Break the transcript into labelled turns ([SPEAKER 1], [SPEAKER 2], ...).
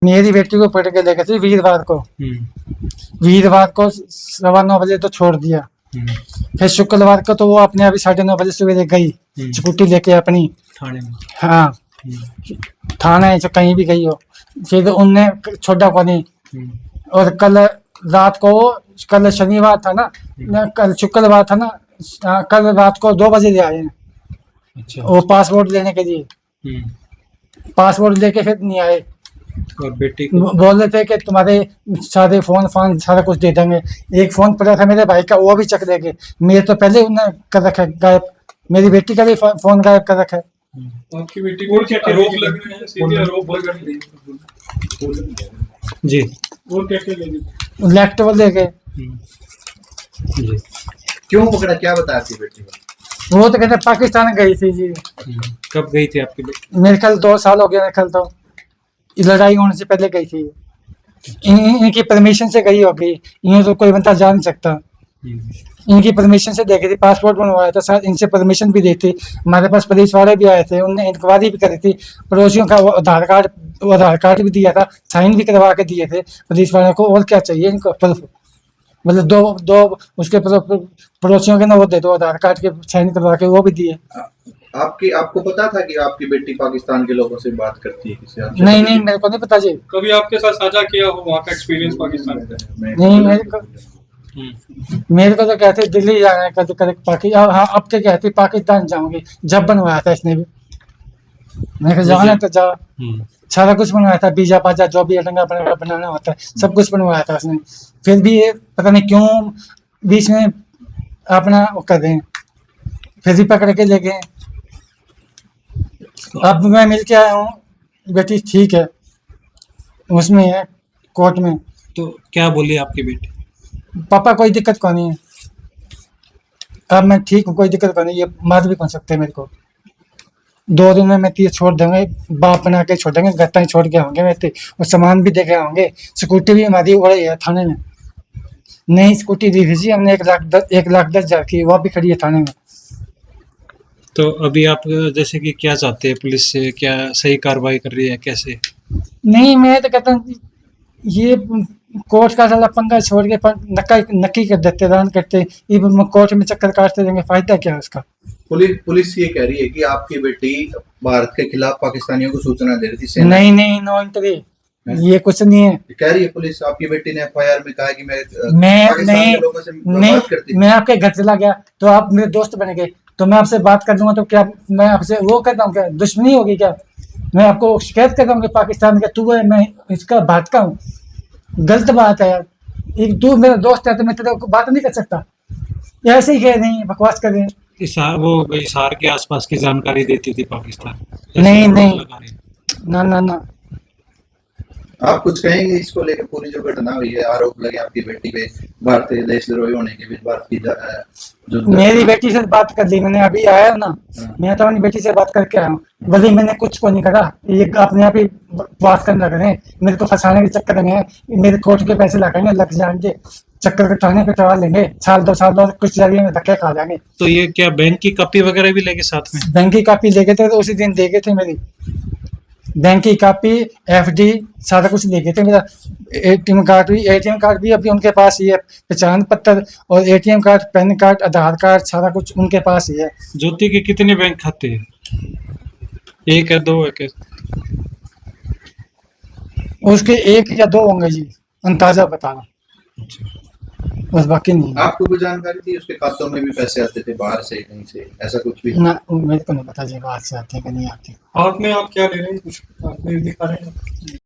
[SPEAKER 1] मेरी बेटी को पकड़ के ले गए थे वीरवार को। वीरवार को 9:15 बजे तो छोड़ दिया। फिर शुक्रवार को तो वो अपने आप ही 9:30 बजे सवेरे गई स्कूटी लेके अपनी
[SPEAKER 2] थाने में।
[SPEAKER 1] हाँ थाना है कहीं भी गई हो। फिर उनने छोड़ा को नहीं। और कल रात को, कल शनिवार था ना, कल शुक्रवार था ना, कल रात को 2 बजे ले आए हैं।
[SPEAKER 2] अच्छा।
[SPEAKER 1] वो पासपोर्ट लेने के लिए। पासपोर्ट लेके फिर नहीं आए।
[SPEAKER 2] और बेटी को
[SPEAKER 1] बोल रहे थे कि तुम्हारे सारे फोन सारा कुछ दे देंगे। एक फोन पड़ा था मेरे भाई का, वो भी चक देंगे। मेरे तो पहले उन्होंने कर रखा है गायब। मेरी बेटी का भी फोन गायब कर रखा है।
[SPEAKER 3] आपकी बेटी को क्या आरोप लग रहे हैं? सीधे आरोप लग रहे हैं
[SPEAKER 2] जी।
[SPEAKER 3] और क्या क्या लगे?
[SPEAKER 1] लैपटॉप ले गए।
[SPEAKER 2] जी।
[SPEAKER 4] क्यों पकड़ा, क्या बताया आपकी बेटी को?
[SPEAKER 1] वो तो कहते पाकिस्तान गई थी जी।
[SPEAKER 2] कब गई थी आपकी बेटी?
[SPEAKER 1] मेरे ख्याल 2 साल हो गया। मेरे ख्याल तो लड़ाई होने से पहले गई थी। इनकी परमिशन से गई होगी। इन्हें तो कोई बंदा जा नहीं सकता। इनकी परमिशन से देखी थी, पासपोर्ट बनवाया था, साथ इनसे परमिशन भी दी थी। हमारे पास पुलिस वाले भी आए थे, उनने इंक्वायरी भी करी थी। पड़ोसियों का आधार कार्ड भी दिया था, साइन भी करवा के दिए थे पुलिस वालों को। और क्या चाहिए इनको? मतलब दो उसके पड़ोसियों के ना वो दे दो, आधार कार्ड के साइन करवा के वो भी दिए।
[SPEAKER 4] आपको पता था कि आपकी बेटी पाकिस्तान के लोगों से बात करती है किसी?
[SPEAKER 1] नहीं मेरे को नहीं पता जी।
[SPEAKER 3] कभी आपके साथ साझा किया हो वहाँ का एक्सपीरियंस पाकिस्तान का?
[SPEAKER 1] नहीं मेरे को तो कहते दिल्ली जाना है, कभी कभी पाकिस्तान। हाँ अब तो कहती पाकिस्तान जाऊंगी। जब बनवाया था इसने भी, मेरे को जाना तो जा। सारा कुछ बनवाया था, वीजा पाजा जो भी बनाना होता है सब कुछ बनवाया था उसने। फिर भी ये पता नहीं क्यों बीच में अपना वो कर रहे हैं। फिर भी पकड़ के ले गए। अब मैं मिल के आया हूँ, बेटी ठीक है, उसमें है कोर्ट में।
[SPEAKER 2] तो क्या बोली आपकी बेटी?
[SPEAKER 1] पापा कोई दिक्कत को नहीं है, अब मैं ठीक हूँ, कोई दिक्कत को नहीं। ये मार भी कौन सकते हैं मेरे को। 2 दिन में मैं तीर छोड़ दूंगे, बाप बना के छोड़ेंगे, गत्ता ही छोड़ के होंगे मेरे और सामान भी देखे होंगे। स्कूटी भी हमारी उड़ी है थाने में। नई स्कूटी दी थी हमने 1,10,000 की, वो भी खड़ी है थाने में।
[SPEAKER 2] तो अभी आप जैसे कि क्या चाहते हैं पुलिस से? क्या सही कार्रवाई कर रही है कैसे?
[SPEAKER 1] नहीं मैं तो कहता हूँ ये कोर्ट का साला पंगा छोड़ के नक्की कर देते, रान करते, ये कोर्ट में चक्कर काटते रहेंगे, फायदा क्या है उसका?
[SPEAKER 4] पुलिस ये कह रही है कि आपकी बेटी भारत के खिलाफ पाकिस्तानियों को सूचना दे रही थी।
[SPEAKER 1] नहीं नो एंट्री, ये कुछ नहीं है।
[SPEAKER 4] कह रही है पुलिस, आपकी बेटी ने FIR में कहा कि मैं
[SPEAKER 1] नहीं
[SPEAKER 4] के लोगों से बात करती थी।
[SPEAKER 1] मैं आपके घर चला गया तो आप मेरे दोस्त बन गए, तो मैं आपसे बात कर दूंगा तो क्या मैं आपसे वो करता हूँ? क्या दुश्मनी होगी क्या? मैं आपको शिकायत करता हूँ कि पाकिस्तान का तू है, मैं इसका भारत का हूँ। गलत बात है यार। एक तू मेरा दोस्त है तो मैं तेरे को बात नहीं कर सकता। ऐसे ही कह नहीं बकवास कर रहे हैं।
[SPEAKER 2] वो हिसार के आसपास की जानकारी देती थी पाकिस्तान?
[SPEAKER 1] नहीं ना।
[SPEAKER 4] आप कुछ कहेंगे इसको लेकर? पूरी जो घटना हुई है, आरोप लगे आपकी बेटी पे भारतीय देशद्रोही होने की भी बात की जो
[SPEAKER 1] मेरी बेटी से बात कर ली मैंने, अभी आया ना। मैं तो अपनी बेटी से बात करके आया हूँ, भले मैंने कुछ को नहीं करा। ये अपने आप ही बात करने लग रहे हैं, मेरे को फंसाने के चक्कर में। मेरे कोर्ट के पैसे लगाएंगे, लग जाएंगे, चक्कर कटाने कटवा लेंगे, 2 साल और कुछ जरिए में धक्के खा जाएंगे।
[SPEAKER 2] तो ये क्या बैंक की कॉपी वगैरह भी लेके साथ में?
[SPEAKER 1] बैंक की कॉपी ले गए थे, तो उसी दिन दे गए थे। मेरी बैंक की कॉपी, FD सारा कुछ ले गए थे। मेरा ATM कार्ड भी अभी उनके पास ही है, पहचान पत्र और ATM कार्ड, पैन कार्ड, आधार कार्ड सारा कुछ उनके पास ही है।
[SPEAKER 2] ज्योति के कितने बैंक खाते हैं? 1 या 2 है?
[SPEAKER 1] उसके 1 या 2 होंगे जी, अंदाजा बता रहा हूँ, बस बाकी नहीं।
[SPEAKER 4] आपको कोई जानकारी थी उसके खातों में भी पैसे आते थे बाहर से कहीं से, ऐसा कुछ भी?
[SPEAKER 1] ना मेरे को नहीं पता जी बाहर से आते हैं कि नहीं आते।
[SPEAKER 3] हाथ में आप क्या ले रहे हैं? कुछ हाथ में दिखा रहे हैं?